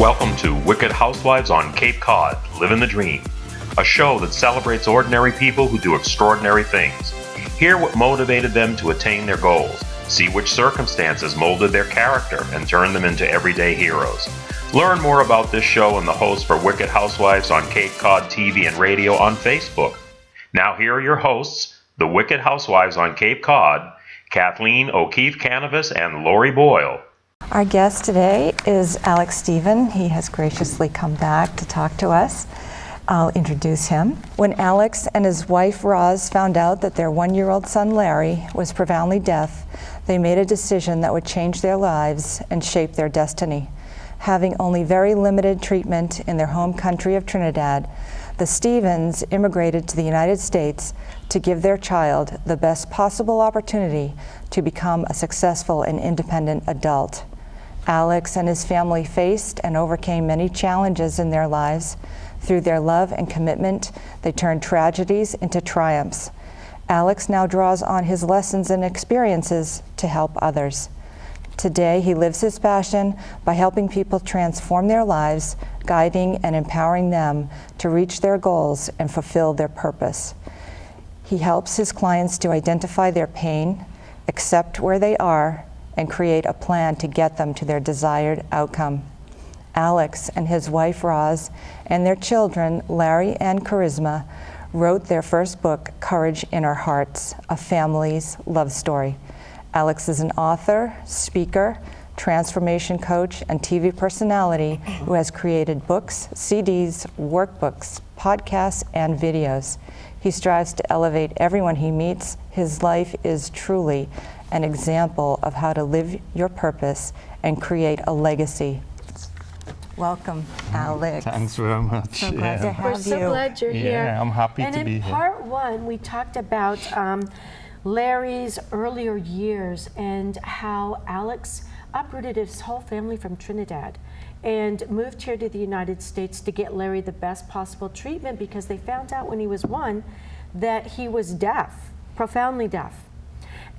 Welcome to Wicked Housewives on Cape Cod, Living the Dream, a show that celebrates ordinary people who do extraordinary things. Hear what motivated them to attain their goals. See which circumstances molded their character and turned them into everyday heroes. Learn more about this show and the hosts for Wicked Housewives on Cape Cod TV and radio on Facebook. Now here are your hosts, the Wicked Housewives on Cape Cod, Kathleen O'Keefe Kanavos and Lori Boyle. Our guest today is Alex Stephen. He has graciously come back to talk to us. I'll introduce him. When Alex and his wife Roz found out that their one-year-old son Larry was profoundly deaf, they made a decision that would change their lives and shape their destiny. Having only very limited treatment in their home country of Trinidad, the Stephens immigrated to the United States to give their child the best possible opportunity to become a successful and independent adult. Alex and his family faced and overcame many challenges in their lives. Through their love and commitment, they turned tragedies into triumphs. Alex now draws on his lessons and experiences to help others. Today, he lives his passion by helping people transform their lives, guiding and empowering them to reach their goals and fulfill their purpose. He helps his clients to identify their pain, accept where they are, and create a plan to get them to their desired outcome. Alex and his wife Roz and their children, Larry and Charisma, wrote their first book, Courage in Our Hearts, a family's love story. Alex is an author, speaker, transformation coach, and TV personality who has created books, CDs, workbooks, podcasts, and videos. He strives to elevate everyone he meets. His life is truly an example of how to live your purpose and create a legacy. Welcome, Alex. Thanks very much. So glad to have We're so glad you're here. Yeah, I'm happy and to be here. in part one, we talked about Larry's earlier years and how Alex uprooted his whole family from Trinidad and moved here to the United States to get Larry the best possible treatment because they found out when he was one that he was deaf, profoundly deaf.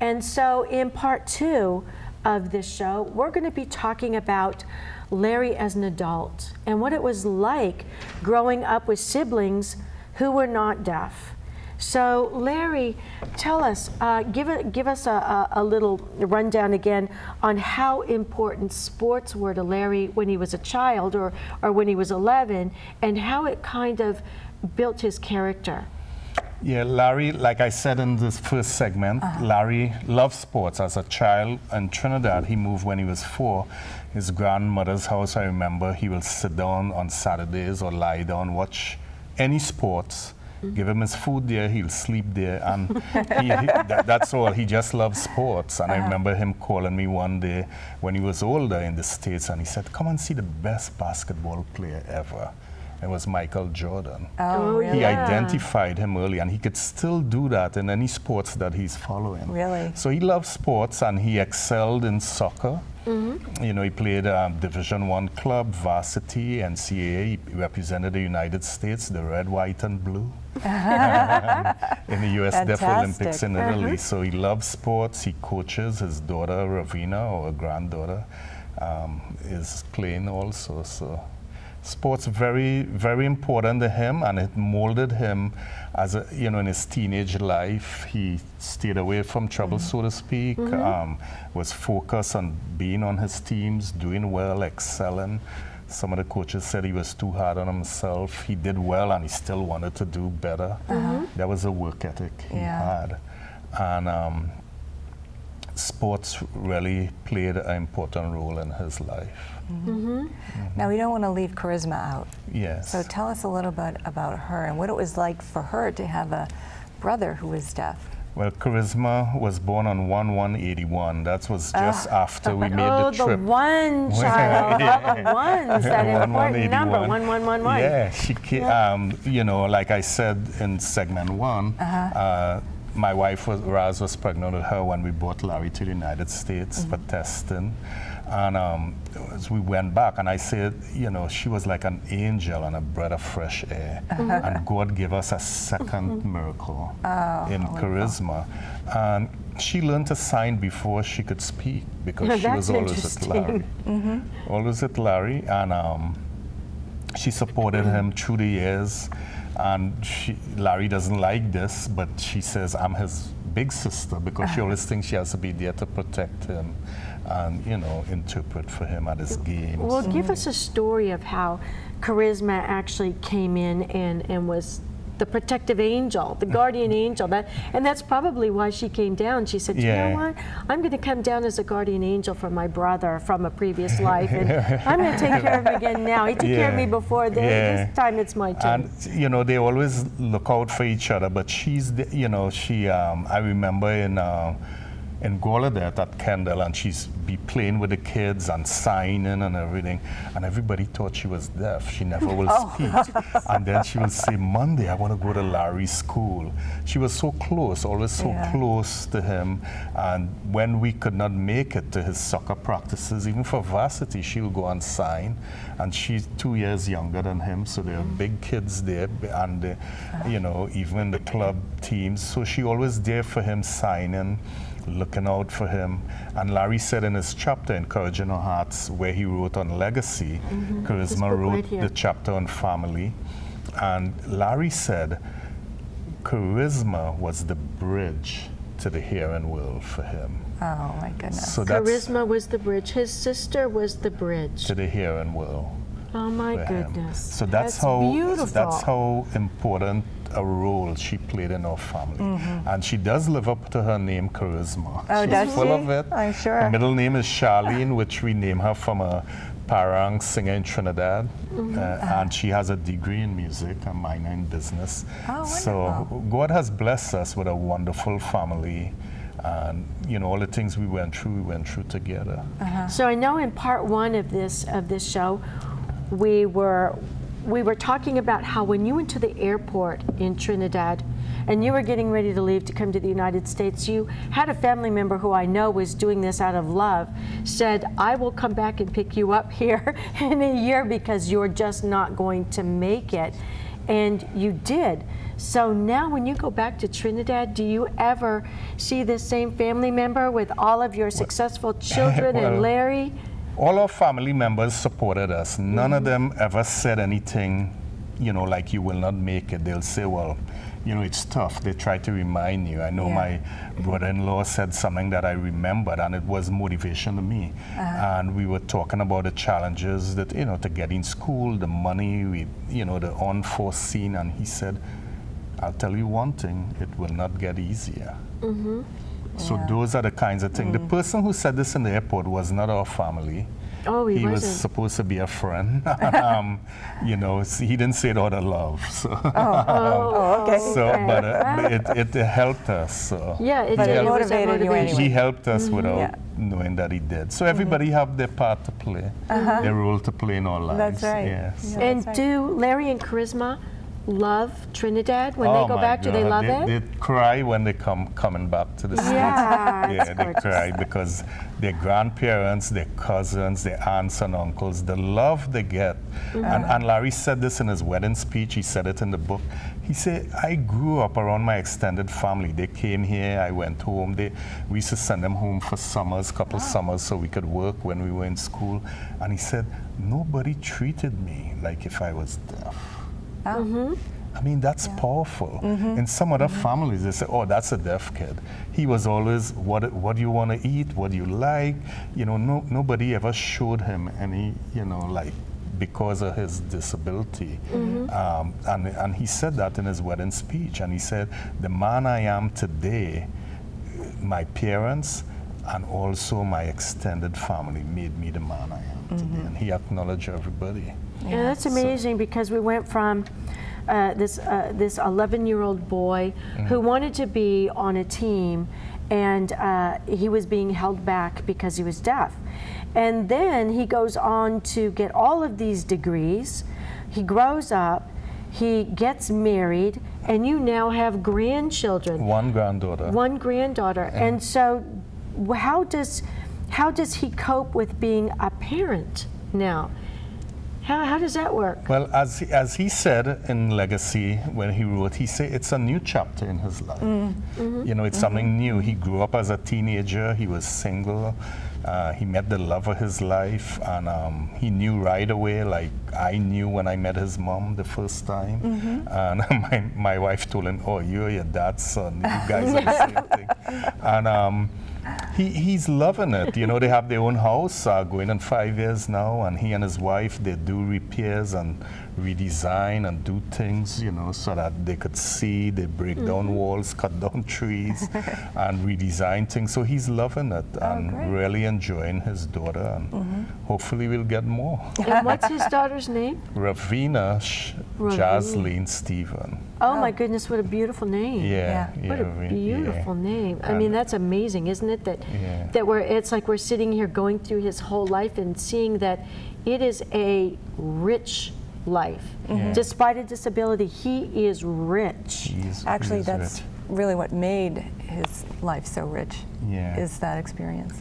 And so in part two of this show, we're going to be talking about Larry as an adult and what it was like growing up with siblings who were not deaf. So Larry, tell us, give us a little rundown again on how important sports were to Larry when he was a child or when he was 11 and how it kind of built his character. Yeah, Larry, like I said in this first segment, Larry loved sports. As a child in Trinidad, he moved when he was 4. His grandmother's house, I remember, he will sit down on Saturdays or lie down, watch any sports, give him his food there, he'll sleep there, and that's all. He just loved sports. And I remember him calling me one day when he was older in the States, and he said, come and see the best basketball player ever. It was Michael Jordan. Oh, really? He identified him early, and he could still do that in any sports that he's following. Really? So he loved sports, and he excelled in soccer. You know, he played Division I club, varsity, NCAA. He represented the United States, the red, white, and blue, in the U.S. Deaf Olympics in Italy. So he loves sports. He coaches. His daughter, Ravina, or granddaughter, is playing also. So sports very, very important to him, and it molded him as a, you know, in his teenage life. He stayed away from trouble, so to speak, was focused on being on his teams, doing well, excelling. Some of the coaches said he was too hard on himself. He did well, and he still wanted to do better. That was a work ethic he had. And sports really played an important role in his life. Now, we don't want to leave Charisma out. Yes. So tell us a little bit about her and what it was like for her to have a brother who was deaf. Well, Charisma was born on 1/1/81. That was just after we made the trip. Oh, the one child, the ones, that important number, 1111. Yeah, she came, you know, like I said in segment 1, my wife, Roz, was pregnant with her when we brought Larry to the United States for testing. And as we went back, and I said, you know, she was like an angel and a breath of fresh air. And God gave us a second miracle in Charisma. And she learned to sign before she could speak because she was always at Larry. Always at Larry. And she supported him through the years. And Larry doesn't like this, but she says, I'm his big sister, because she always thinks she has to be there to protect him and, you know, interpret for him at his games. Well, give us a story of how Charisma actually came in and was the protective angel, the guardian angel. And that's probably why she came down. She said, you know what? I'm going to come down as a guardian angel for my brother from a previous life, and I'm going to take care of him again now. He took care of me before. This time it's my turn. And, you know, they always look out for each other, but she's, you know, I remember in Gallaudet at Kendall, and she's be playing with the kids and signing and everything, and everybody thought she was deaf. She never will speak. And then she will say, Monday, I want to go to Larry's school. She was so close, always so close to him. And when we could not make it to his soccer practices, even for varsity, she'll go and sign. And she's 2 years younger than him, so there are big kids there, and you know, even the club teams. So she always there for him, signing, looking out for him. And Larry said in his chapter, Encouraging Our Hearts, where he wrote on legacy, Charisma wrote the chapter on family. And Larry said Charisma was the bridge to the hearing world for him. Oh my goodness. So Charisma was the bridge. His sister was the bridge to the hearing world. Oh my goodness. So that's how beautiful. That's how important a role she played in our family. And she does live up to her name, Charisma. Oh, She's does full she? of it. I'm sure. Her middle name is Charlene, which we name her from a parang singer in Trinidad. And she has a degree in music, a minor in business. Oh, so God has blessed us with a wonderful family. And you know, all the things we went through together. So I know in part one of this show, we were talking about how when you went to the airport in Trinidad and you were getting ready to leave to come to the United States, you had a family member who I know was doing this out of love, said, I will come back and pick you up here in a year because you're just not going to make it. And you did. So now when you go back to Trinidad, do you ever see the same family member with all of your successful children and Larry? All our family members supported us. None of them ever said anything, you know, like you will not make it. They'll say, well, you know, it's tough. They try to remind you. I know my brother-in-law said something that I remembered, and it was motivation to me. And we were talking about the challenges that, you know, to get in school, the money, you know, the unforeseen. And he said, I'll tell you one thing, it will not get easier. So those are the kinds of things. The person who said this in the airport was not our family. Oh, he was supposed to be a friend. You know, he didn't say it out of love. So, okay. So, but it helped us. So. Yeah, it But did. it It was a motivated you motivation. He helped us without knowing that he did. So everybody have their part to play, their role to play in our lives. That's right. Yes. Yeah. And That's right. do Larry and Charisma love Trinidad when they go my back? Do they God. love it? They cry when they coming back to the States. Yeah, it's they gorgeous. cry because their grandparents, their cousins, their aunts and uncles, the love they get. And Larry said this in his wedding speech. He said it in the book. He said, I grew up around my extended family. They came here, I went home. We used to send them home for summers, couple summers, so we could work when we were in school. And he said, nobody treated me like if I was deaf. I mean, that's powerful. In some other families, they say, oh, that's a deaf kid. He was always, what do you want to eat? What do you like? You know, nobody ever showed him any, you know, like, because of his disability. And he said that in his wedding speech. And he said, the man I am today, my parents and also my extended family made me the man I am today. And he acknowledged everybody. Yeah, that's amazing because we went from this 11-year-old boy who wanted to be on a team, and he was being held back because he was deaf. And then he goes on to get all of these degrees. He grows up, he gets married, and you now have grandchildren. One granddaughter. One granddaughter. And so how does how does he cope with being a parent now? How does that work? Well, as he said in Legacy, when he wrote, he said it's a new chapter in his life. You know, it's something new. He grew up as a teenager. He was single. He met the love of his life, and he knew right away, like I knew when I met his mom the first time. And my wife told him, "Oh, you're your dad's son. You guys are the same thing." And he's loving it. You know, they have their own house going on 5 years now, and he and his wife, they do repairs and redesign and do things, you know, so that they could see. They break down walls, cut down trees, and redesign things. So he's loving it and really enjoying his daughter, and hopefully we'll get more. And what's his daughter's name? Ravina Jasleen Stephen. Oh my goodness, what a beautiful name. Yeah. What a beautiful name. I mean, that's amazing, isn't it? That it's like we're sitting here going through his whole life and seeing that it is a rich life. Despite a disability, he is rich. Actually, that's really what made his life so rich, is that experience.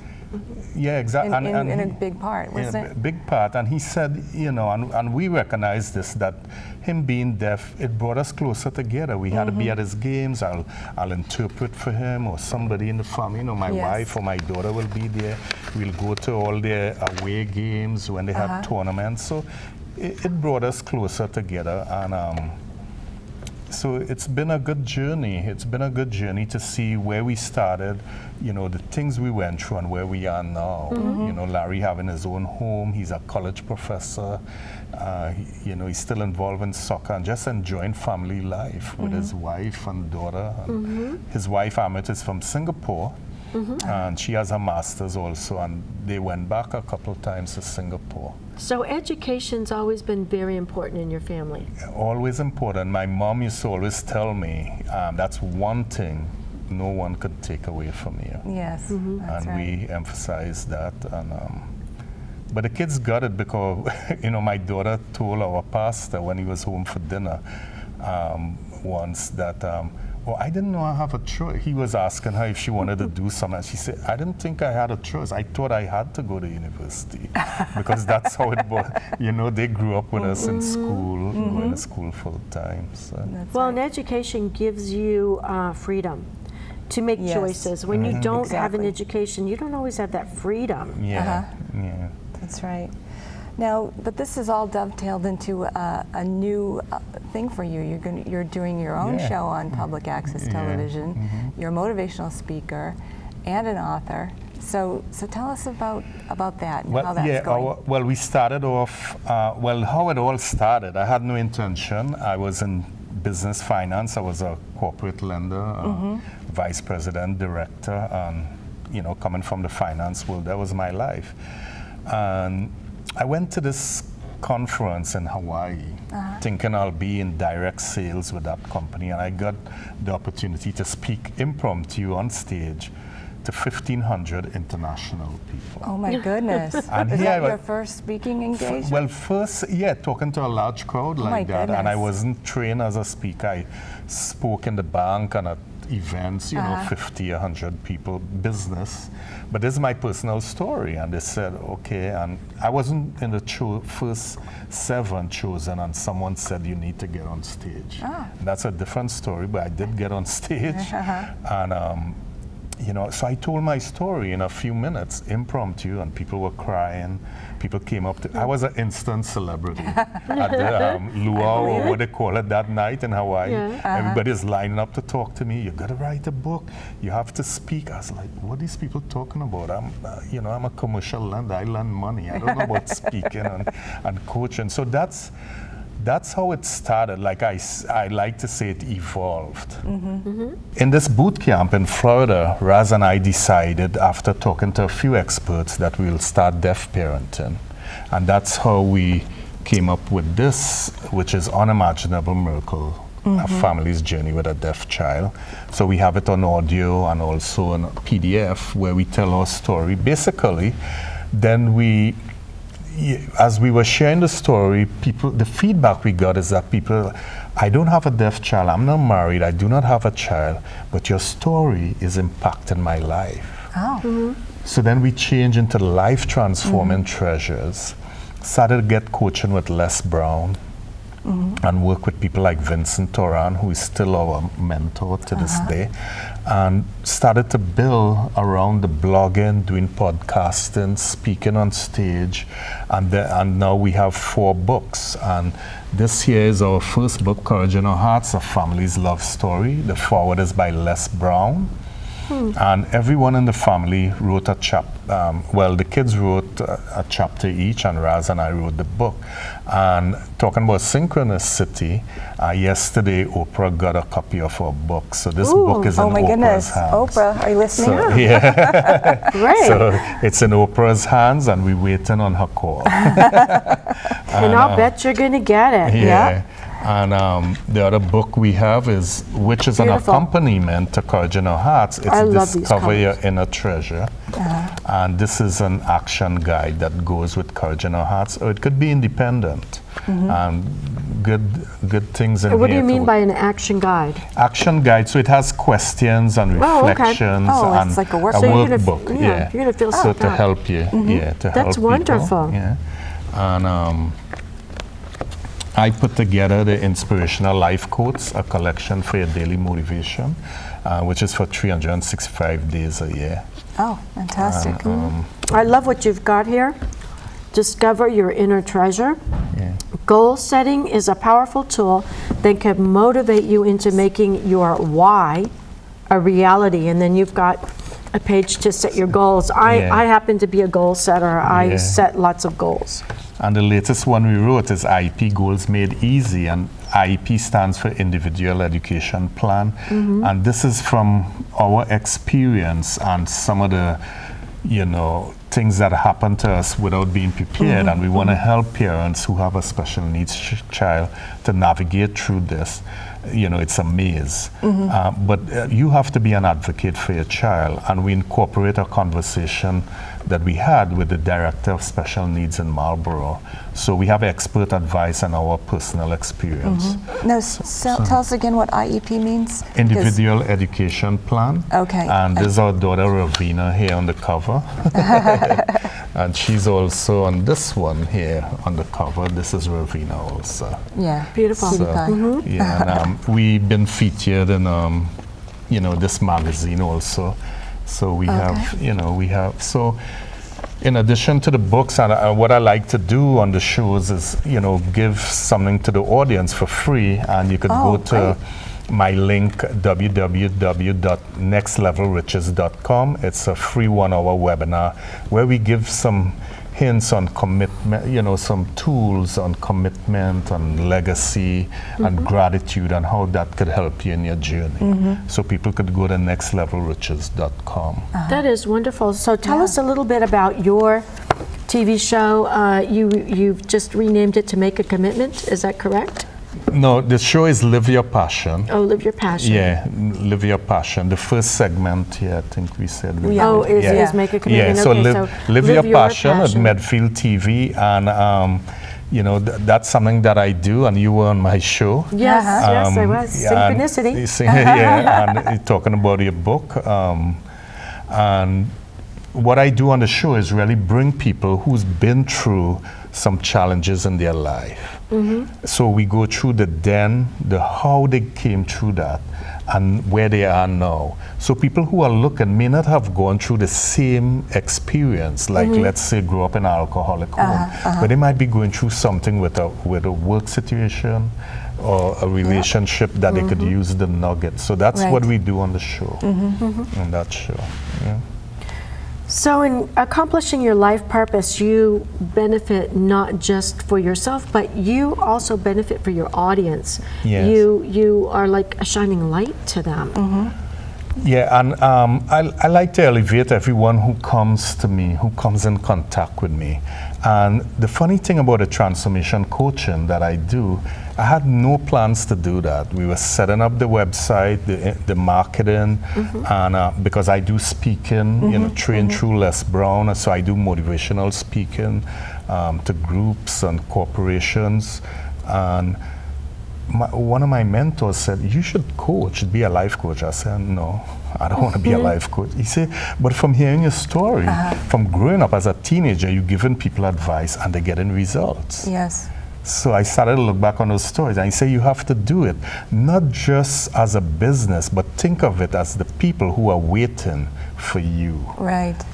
Yeah, exactly. In a big part, wasn't it? Big part. And he said, you know, and we recognize this, that him being deaf, it brought us closer together. We had to be at his games. I'll interpret for him, or somebody in the family, you know, my wife or my daughter will be there. We'll go to all their away games when they have tournaments. So it brought us closer together. And so it's been a good journey. It's been a good journey to see where we started, you know, the things we went through and where we are now. You know, Larry having his own home, he's a college professor, you know, he's still involved in soccer and just enjoying family life with his wife and daughter. And his wife, Amit, is from Singapore, and she has a master's also, and they went back a couple of times to Singapore. So education's always been very important in your family. Always important. My mom used to always tell me, that's one thing no one could take away from you. Yes, that's and right. we emphasize that. And, but the kids got it because, you know, my daughter told our pastor when he was home for dinner once that, well, I didn't know I have a choice. He was asking her if she wanted to do something. She said, I didn't think I had a choice. I thought I had to go to university because that's how it was. You know, they grew up with us in school, going to school full time. So. Well, and education gives you freedom to make choices. When you don't have an education, you don't always have that freedom. Yeah. That's right. Now, but this is all dovetailed into a new thing for you. You're doing your own show on public access television. You're a motivational speaker and an author. So tell us about that and how that's going. Well, we started off, well, how it all started, I had no intention. I was in business finance. I was a corporate lender, vice president, director, and, you know, coming from the finance world, that was my life. And I went to this conference in Hawaii, thinking I'll be in direct sales with that company, and I got the opportunity to speak impromptu on stage to 1,500 international people. Oh my goodness. And is that your first speaking engagement? Well, first, talking to a large crowd like that, and I wasn't trained as a speaker. I spoke in the bank and at events, you know, 50, 100 people, business. But this is my personal story, and they said, okay, and I wasn't in the first 7 chosen, and someone said, you need to get on stage. That's a different story, but I did get on stage, and you know, so I told my story in a few minutes, impromptu, and people were crying. People came up to, I was an instant celebrity at the luau, or what they call it, that night in Hawaii. Everybody's lining up to talk to me. You got to write a book. You have to speak. I was like, what are these people talking about? You know, I'm a commercial lender. I lend money. I don't know about speaking and coaching. So that's how it started. Like I like to say, it evolved. In this boot camp in Florida, Raz and I decided, after talking to a few experts, that we'll start deaf parenting. And that's how we came up with this, which is Unimaginable Miracle, a family's journey with a deaf child. So we have it on audio and also on PDF, where we tell our story. Basically, then as we were sharing the story, the feedback we got is that people, I don't have a deaf child, I'm not married, I do not have a child, but your story is impacting my life. So then we changed into life transforming treasures, started to get coaching with Les Brown, and work with people like Vincent Toran, who is still our mentor to this day, and started to build around the blogging, doing podcasting, speaking on stage, and now we have 4 books. And this here is our first book, Courage in Our Hearts, A Family's Love Story. The foreword is by Les Brown. And everyone in the family wrote a chapter. Well, the kids wrote a chapter each, and Raz and I wrote the book. And talking about synchronicity, yesterday Oprah got a copy of our book. So this book is in oh my Oprah's goodness. hands. Oprah, are you listening? So, yeah. Great. So it's in Oprah's hands, and we're waiting on her call. And I'll bet you're going to get it. Yeah. And the other book we have is, which is an accompaniment to Courage in Our Hearts. It's Discover Your Inner Treasure. And this is an action guide that goes with Courage in Our Hearts. Or it could be independent. And good things in here. What do you mean by an action guide? Action guide. So it has questions and reflections. And it's like a workbook. A So workbook. you're going to feel so to help you. Yeah, to help That's people. wonderful. Yeah. And I put together the Inspirational Life Quotes, a collection for your daily motivation, which is for 365 days a year. Oh, fantastic. I love what you've got here. Discover your inner treasure. Yeah. Goal setting is a powerful tool that can motivate you into making your why a reality. And then you've got a page to set your goals. I happen to be a goal setter. I set lots of goals. And the latest one we wrote is IEP Goals Made Easy, and IEP stands for Individual Education Plan. And this is from our experience and some of the, things that happen to us without being prepared. And we want to help parents who have a special needs child to navigate through this. It's a maze. But you have to be an advocate for your child. And we incorporate a conversation that we had with the Director of Special Needs in Marlborough. So we have expert advice and our personal experience. Now, tell us again what IEP means. Individual Education Plan. Okay. And this is our daughter Ravina here on the cover. And she's also on this one here on the cover. This is Ravina also. Yeah. Beautiful. So, yeah, and we've been featured in this magazine also. So we have, so in addition to the books, and what I like to do on the shows is, give something to the audience for free, and you could go to my link, www.nextlevelriches.com. It's a free 1-hour webinar where we give some hints on commitment, some tools on commitment, on legacy, and gratitude, and how that could help you in your journey. So people could go to nextlevelriches.com. That is wonderful. So tell us a little bit about your TV show. You've just renamed it to Make a Commitment. Is that correct? No, the show is Live Your Passion. Oh, Live Your Passion. Yeah, Live Your Passion. The first segment here, I think we said. Is Make a Commitment. Yeah, so, okay, live Your Passion at Medfield TV, and that's something that I do, and you were on my show. Yes, yes, I was. Synchronicity. And talking about your book. And what I do on the show is really bring people who's been through some challenges in their life. So we go through the how they came through that, and where they are now. So people who are looking may not have gone through the same experience, like let's say grow up in an alcoholic home, but they might be going through something with a work situation or a relationship that they could use the nugget. So that's what we do on the show, on that show. Yeah. So in accomplishing your life purpose, you benefit not just for yourself, but you also benefit for your audience. Yes. You are like a shining light to them. Yeah, and I like to elevate everyone who comes to me, who comes in contact with me. And the funny thing about the transformation coaching that I do, I had no plans to do that. We were setting up the website, the marketing, and because I do speaking, trained through Les Brown, so I do motivational speaking to groups and corporations. And one of my mentors said, you should coach, be a life coach. I said, no, I don't want to be a life coach. He said, but from hearing your story, from growing up as a teenager, you're giving people advice and they're getting results. Yes. So I started to look back on those stories, and he said, you have to do it, not just as a business, but think of it as the people who are waiting for you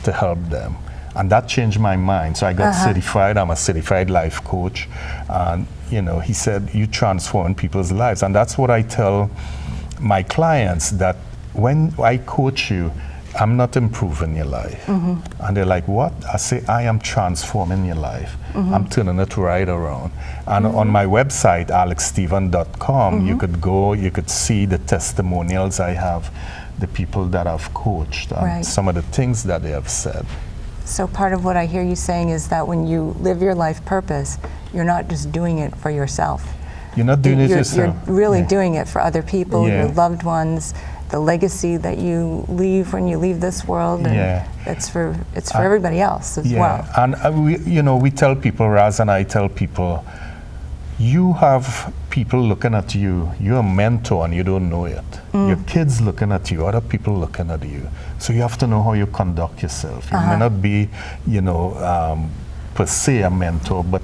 to help them. And that changed my mind. So I got certified. I'm a certified life coach. And, you know, he said, you transform people's lives. And that's what I tell my clients, that when I coach you, I'm not improving your life. And they're like, what? I say, I am transforming your life. I'm turning it right around. And on my website, alexstephen.com, you could go, you could see the testimonials I have, the people that I've coached, and some of the things that they have said. So part of what I hear you saying is that when you live your life purpose, you're not just doing it for yourself. You're not doing it yourself. You're really doing it for other people, your loved ones, the legacy that you leave when you leave this world. And it's for everybody else as well. And we tell people, Raz and I tell people, you have people looking at you. You're a mentor and you don't know it. Your kids looking at you, other people looking at you. So you have to know how you conduct yourself. You may not be, per se a mentor, but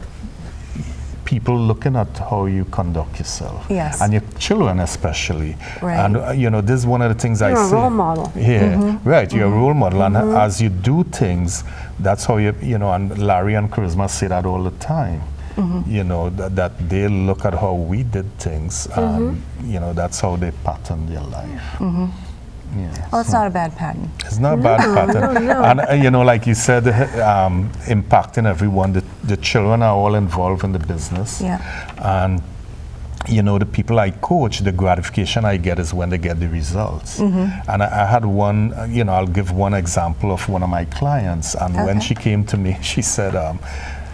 people looking at how you conduct yourself. Yes. And your children especially. And this is one of the things I say. You're a role model. Yeah, right, you're a role model. And as you do things, that's how and Larry and Charisma say that all the time. That they look at how we did things, and that's how they pattern their life. Well, it's not a bad pattern. It's not a bad pattern. And like you said, impacting everyone. The children are all involved in the business. And the people I coach, the gratification I get is when they get the results. And I had one, I'll give one example of one of my clients. And when she came to me, she said,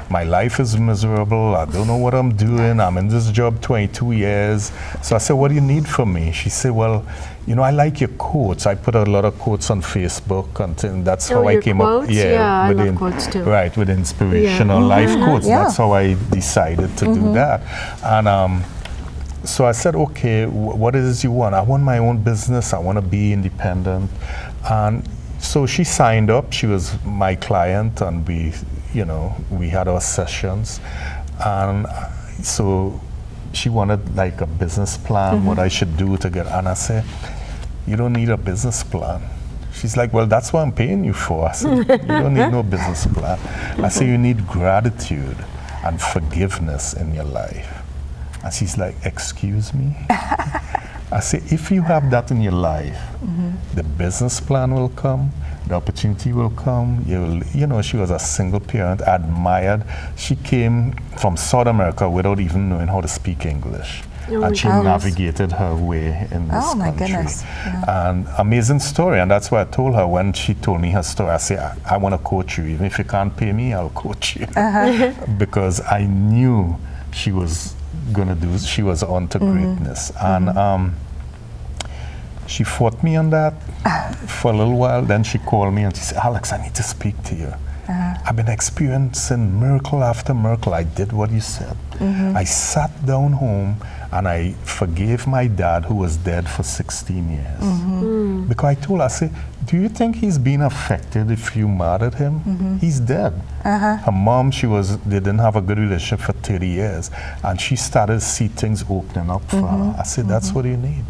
my life is miserable. I don't know what I'm doing. I'm in this job 22 years. So I said, what do you need from me? She said, well, I like your quotes. I put a lot of quotes on Facebook, and that's how I came quotes? up. Yeah, I love quotes too. Right, with inspirational life quotes. That's how I decided to do that. And so I said, okay, what is it you want? I want my own business. I want to be independent. And so she signed up. She was my client, and we had our sessions. And so she wanted like a business plan, what I should do to get, and I said, you don't need a business plan. She's like, well, that's what I'm paying you for. I said, you don't need no business plan. I said, you need gratitude and forgiveness in your life. And she's like, excuse me? I say, if you have that in your life, the business plan will come, the opportunity will come. She was a single parent, admired. She came from South America without even knowing how to speak English. And she navigated her way in this country. Oh my goodness. And amazing story. And that's why I told her when she told me her story, I said, I want to coach you. Even if you can't pay me, I'll coach you. Because I knew she was she was on to greatness. And she fought me on that for a little while. Then she called me and she said, Alex, I need to speak to you. I've been experiencing miracle after miracle. I did what you said. I sat down home and I forgave my dad, who was dead for 16 years. Because I told her, I said, do you think he's been affected if you murdered him? He's dead. Her mom, they didn't have a good relationship for 30 years. And she started to see things opening up for her. I said, that's what you need.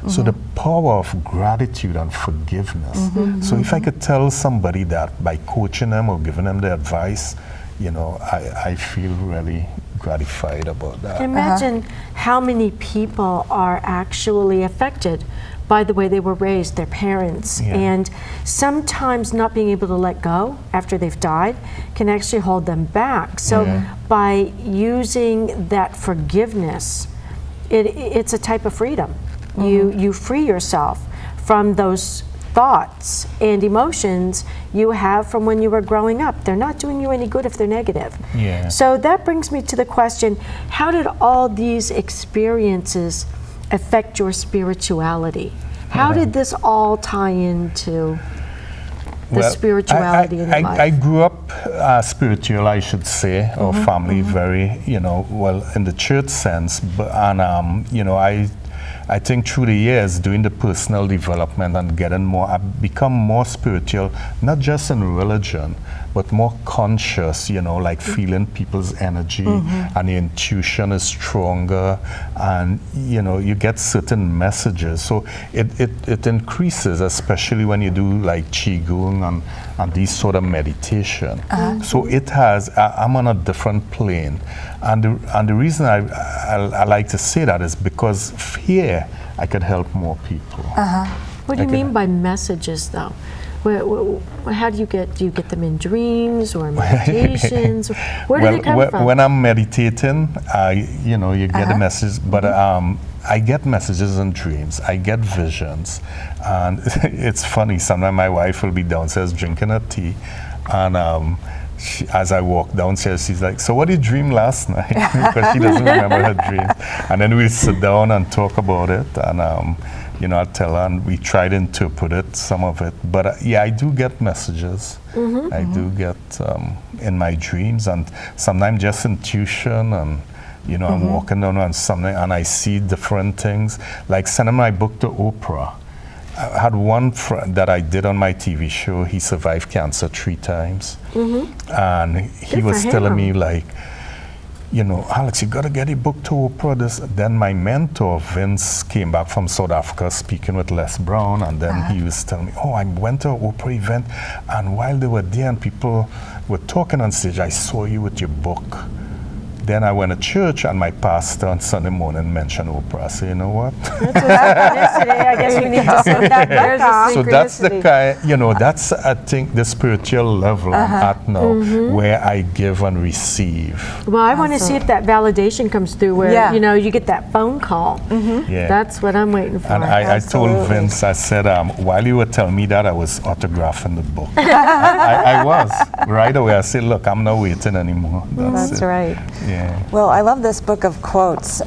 So the power of gratitude and forgiveness. So if I could tell somebody that by coaching them or giving them the advice, I feel really gratified about that. Imagine how many people are actually affected by the way they were raised, their parents. And sometimes not being able to let go after they've died can actually hold them back. So by using that forgiveness, it's a type of freedom. You free yourself from those thoughts and emotions you have from when you were growing up. They're not doing you any good if they're negative. So that brings me to the question, how did all these experiences affect your spirituality? How did this all tie into? the spirituality in your life? I grew up spiritual, I should say. Our family very, well, in the church sense. And, I think through the years, doing the personal development and getting more, I've become more spiritual, not just in religion, but more conscious, like feeling people's energy, and your intuition is stronger, and you get certain messages. So it increases, especially when you do like qigong and these sort of meditation. So it has, I'm on a different plane. And the reason I like to say that is because here I could help more people. What do you mean by messages, though? How do you get them in dreams or meditations? Where do they come from? When I'm meditating, you get a message, but I get messages in dreams. I get visions, and it's funny. Sometimes my wife will be downstairs drinking her tea, and as I walk downstairs, she's like, "So what did you dream last night?" Because she doesn't remember her dreams. And then we sit down and talk about it, and I tell her, and we try to interpret it, some of it. But I do get messages. I do get in my dreams, and sometimes just intuition, and I'm walking down on something, and I see different things. Like sending my book to Oprah. I had one friend that I did on my TV show. He survived cancer 3 times, and he was telling me like, Alex, you got to get a book to Oprah. Then my mentor, Vince, came back from South Africa speaking with Les Brown, and then he was telling me, oh, I went to an Oprah event, and while they were there and people were talking on stage, I saw you with your book. Then I went to church, and my pastor on Sunday morning mentioned Oprah. I said, you know what? That's a synchronicity. I guess we need to send that back. So that's the kind, that's, I think, the spiritual level I'm at now, where I give and receive. Well, I want to see if that validation comes through where, you get that phone call. That's what I'm waiting for. And I told Vince, I said, while you were telling me that, I was autographing the book. I was. Right away, I said, look, I'm not waiting anymore. That's right. Yeah. Well, I love this book of quotes.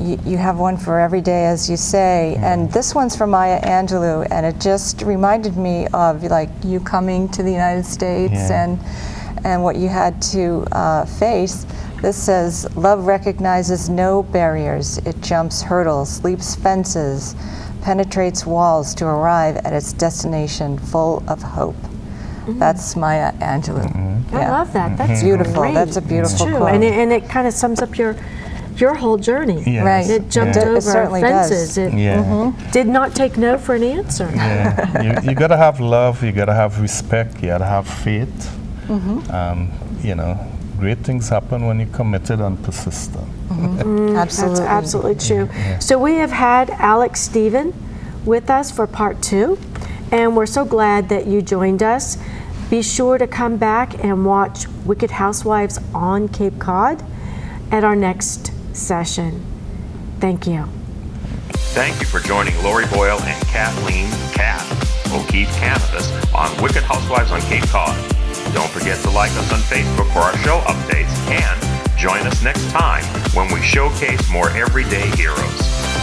You have one for every day, as you say, and this one's from Maya Angelou, and it just reminded me of like you coming to the United States and what you had to face. This says, love recognizes no barriers. It jumps hurdles, leaps fences, penetrates walls to arrive at its destination full of hope. That's Maya Angelou. I love that. That's beautiful. Great. That's a beautiful quote. quote. And it kind of sums up your whole journey. Yes. Right. It jumped over fences. Does. It did not take no for an answer. Yeah. you got to have love. You got to have respect. You got to have faith. Great things happen when you're committed and persistent. Absolutely. That's absolutely true. So we have had Alex Stephen with us for part 2. And we're so glad that you joined us. Be sure to come back and watch Wicked Housewives on Cape Cod at our next session. Thank you. Thank you for joining Lori Boyle and Kathleen O'Keefe Kanavos on Wicked Housewives on Cape Cod. Don't forget to like us on Facebook for our show updates, and join us next time when we showcase more everyday heroes.